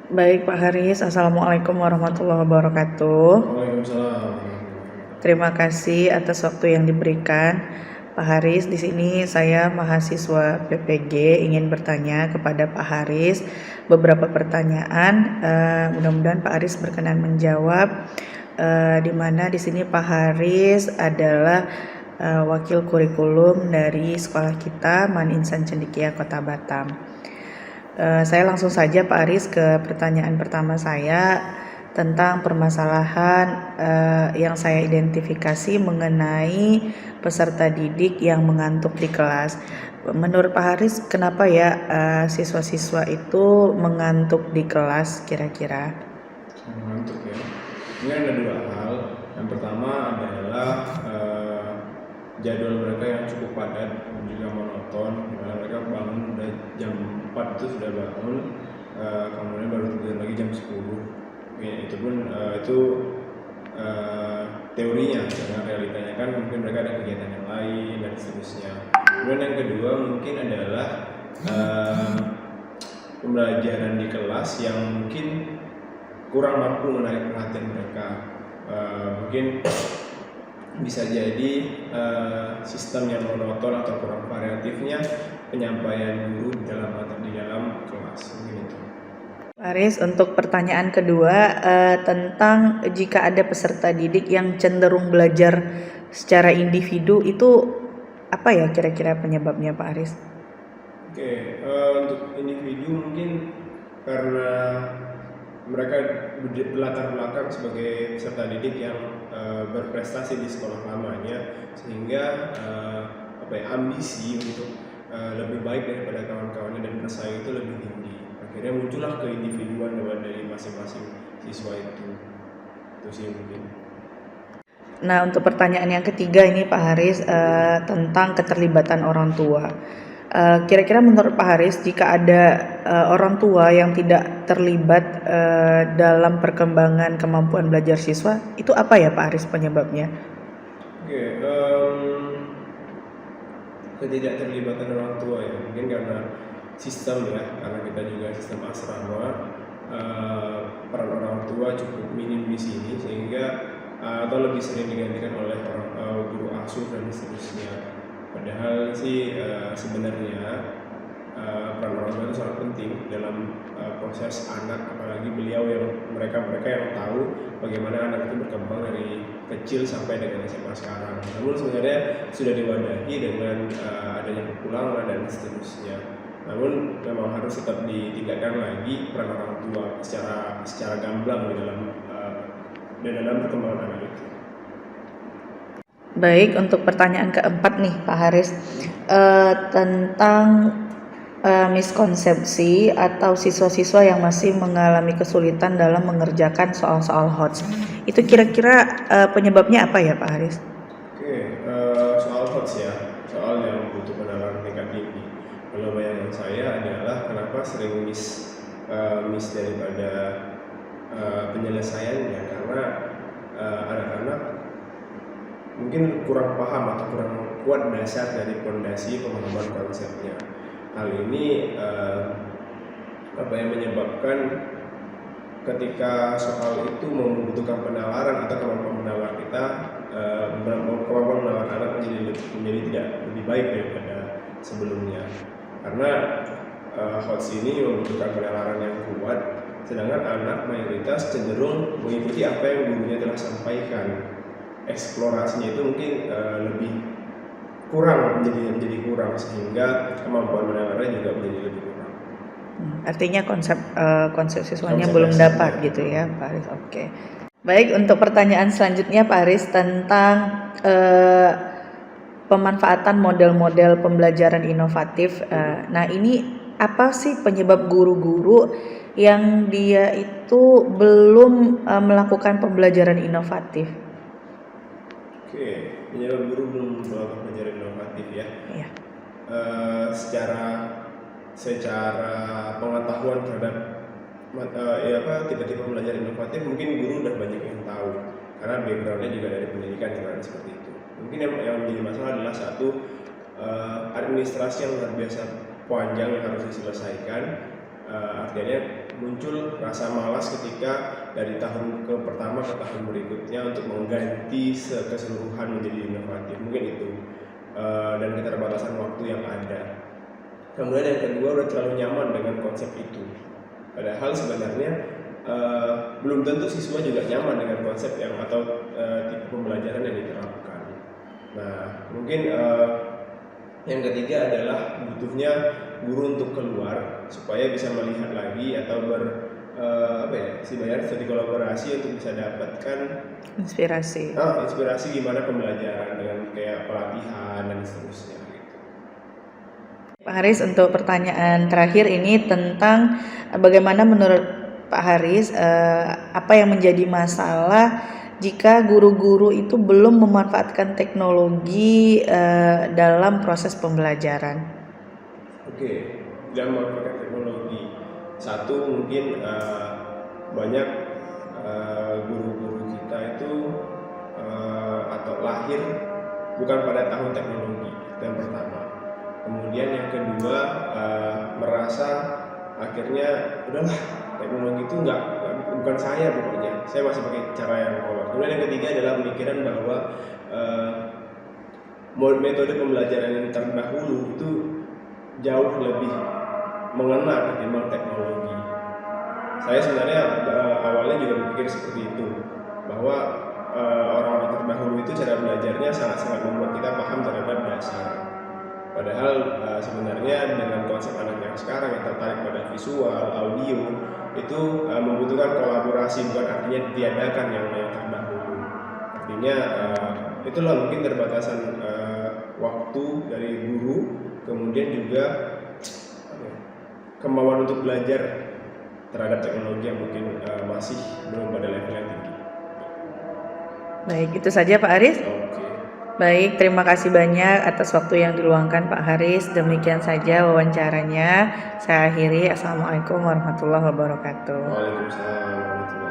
Baik Pak Haris, Assalamualaikum warahmatullahi wabarakatuh. Waalaikumsalam. Terima kasih atas waktu yang diberikan. Pak Haris, di sini saya mahasiswa PPG ingin bertanya kepada Pak Haris beberapa pertanyaan. Mudah-mudahan Pak Haris berkenan menjawab. Di mana di sini Pak Haris adalah wakil kurikulum dari sekolah kita Man Insan Cendekia Kota Batam. Saya langsung saja Pak Aris ke pertanyaan pertama saya tentang permasalahan yang saya identifikasi mengenai peserta didik yang mengantuk di kelas. Menurut Pak Haris, kenapa ya siswa-siswa itu mengantuk di kelas kira-kira? Mengantuk ya. Ini ada dua hal. Yang pertama adalah jadwal mereka yang cukup padat dan juga monoton. Dimana mereka bangun udah jam 4 itu sudah bangun, kemudian baru tidur lagi jam 10. Ya, itu pun itu teorinya, karena realitanya kan mungkin mereka ada kegiatan yang lain dan seterusnya. Kemudian yang kedua mungkin adalah pembelajaran di kelas yang mungkin kurang mampu menarik perhatian mereka. Mungkin bisa jadi sistem yang monoton atau kurang variatifnya penyampaian guru di dalam kelas, mungkin itu. Pak Aris, untuk pertanyaan kedua tentang jika ada peserta didik yang cenderung belajar secara individu, itu apa ya kira-kira penyebabnya Pak Aris? Oke, untuk individu mungkin karena mereka berlatar belakang sebagai peserta didik yang berprestasi di sekolah lamanya, sehingga ambisi untuk lebih baik daripada kawan-kawannya dan bersaing itu lebih tinggi. Akhirnya muncullah keindividuan dari masing-masing siswa itu sih mungkin. Nah, untuk pertanyaan yang ketiga ini Pak Haris tentang keterlibatan orang tua. Kira-kira menurut Pak Haris, jika ada orang tua yang tidak terlibat dalam perkembangan kemampuan belajar siswa, itu apa ya Pak Haris penyebabnya? Oke, ketidakterlibatan orang tua ya, mungkin karena sistem ya, karena kita juga sistem asrama, peran orang tua cukup minim di sini, sehingga atau lebih sering digantikan oleh guru asuh dan seterusnya. Padahal sih sebenarnya peran orang tua itu sangat penting dalam proses anak, apalagi beliau yang mereka yang tahu bagaimana anak itu berkembang dari kecil sampai dengan SMA sekarang. Namun sebenarnya sudah diwadahi dengan adanya perpulangan dan seterusnya. Namun memang harus tetap ditingkatkan lagi peran orang tua secara gamblang di dalam perkembangan anak itu. Baik, untuk pertanyaan keempat nih Pak Haris tentang miskonsepsi atau siswa-siswa yang masih mengalami kesulitan dalam mengerjakan soal-soal HOTS. Itu kira-kira penyebabnya apa ya Pak Haris? Oke, soal HOTS ya, soal yang butuh penalaran tingkat tinggi. Kalau bayangan saya adalah kenapa sering miss daripada penyelesaiannya, karena anak-anak mungkin kurang paham atau kurang kuat dasar dari fondasi pemahaman konsepnya. Hal ini yang menyebabkan ketika soal itu membutuhkan penalaran atau kemampuan menawar kita, kemampuan menawar anak menjadi tidak lebih baik daripada sebelumnya. Karena HOTS ini membutuhkan penalaran yang kuat, sedangkan anak mayoritas cenderung mengikuti apa yang gurunya telah sampaikan. Eksplorasinya itu mungkin lebih kurang, menjadi kurang, sehingga kemampuan menawarnya juga menjadi lebih kurang. Artinya konsep siswanya belum dapat gitu ya Pak Aris. Oke. Baik, untuk pertanyaan selanjutnya Pak Aris tentang pemanfaatan model-model pembelajaran inovatif. Nah, ini apa sih penyebab guru-guru yang dia itu belum melakukan pembelajaran inovatif? Oke, penyebab guru belum melakukan pembelajaran inovatif ya. Iya. Secara pengetahuan terhadap tipe-tipe pembelajaran inovatif, mungkin guru udah banyak yang tahu karena backgroundnya juga dari pendidikan yang seperti itu. Mungkin yang menjadi masalah adalah satu, administrasi yang luar biasa panjang yang harus diselesaikan. Artinya muncul rasa malas ketika dari tahun pertama ke tahun berikutnya untuk mengganti keseluruhan menjadi inovatif, mungkin itu. Dan keterbatasan waktu yang ada. Kemudian yang kedua, udah terlalu nyaman dengan konsep itu. Padahal sebenarnya belum tentu siswa juga nyaman dengan konsep yang atau tipe pembelajaran yang diterapkan. Nah, mungkin yang ketiga adalah butuhnya guru untuk keluar supaya bisa melihat lagi atau sebenarnya studi kolaborasi untuk bisa dapatkan inspirasi gimana pembelajaran dengan kayak pelatihan dan seterusnya gitu. Pak Haris, untuk pertanyaan terakhir ini tentang bagaimana menurut Pak Haris apa yang menjadi masalah jika guru-guru itu belum memanfaatkan teknologi dalam proses pembelajaran. Oke, dalam memanfaatkan teknologi. Satu, mungkin banyak guru-guru kita itu atau lahir bukan pada tahun teknologi, yang pertama. Kemudian yang kedua, merasa akhirnya udahlah, teknologi itu bukan saya pokoknya, saya masih pakai cara yang kolot. Kemudian yang ketiga adalah pemikiran bahwa metode pembelajaran yang terdahulu itu jauh lebih mengena ketimbang teknologi. Saya sebenarnya awalnya juga berpikir seperti itu, bahwa orang-orang terdahulu itu cara belajarnya sangat-sangat membuat kita paham terhadap dasar. Padahal sebenarnya dengan konsep anak yang sekarang yang tertarik pada visual, audio, itu membutuhkan kolaborasi, bukan artinya ditiadakan yang terdahulu. Artinya itulah mungkin keterbatasan waktu dari guru, kemudian juga kemauan untuk belajar terhadap teknologi yang mungkin masih belum pada level yang tinggi. Baik, itu saja Pak Haris. Baik, terima kasih banyak atas waktu yang diluangkan Pak Haris. Demikian saja wawancaranya. Saya akhiri. Assalamualaikum warahmatullahi wabarakatuh. Waalaikumsalam warahmatullahi wabarakatuh.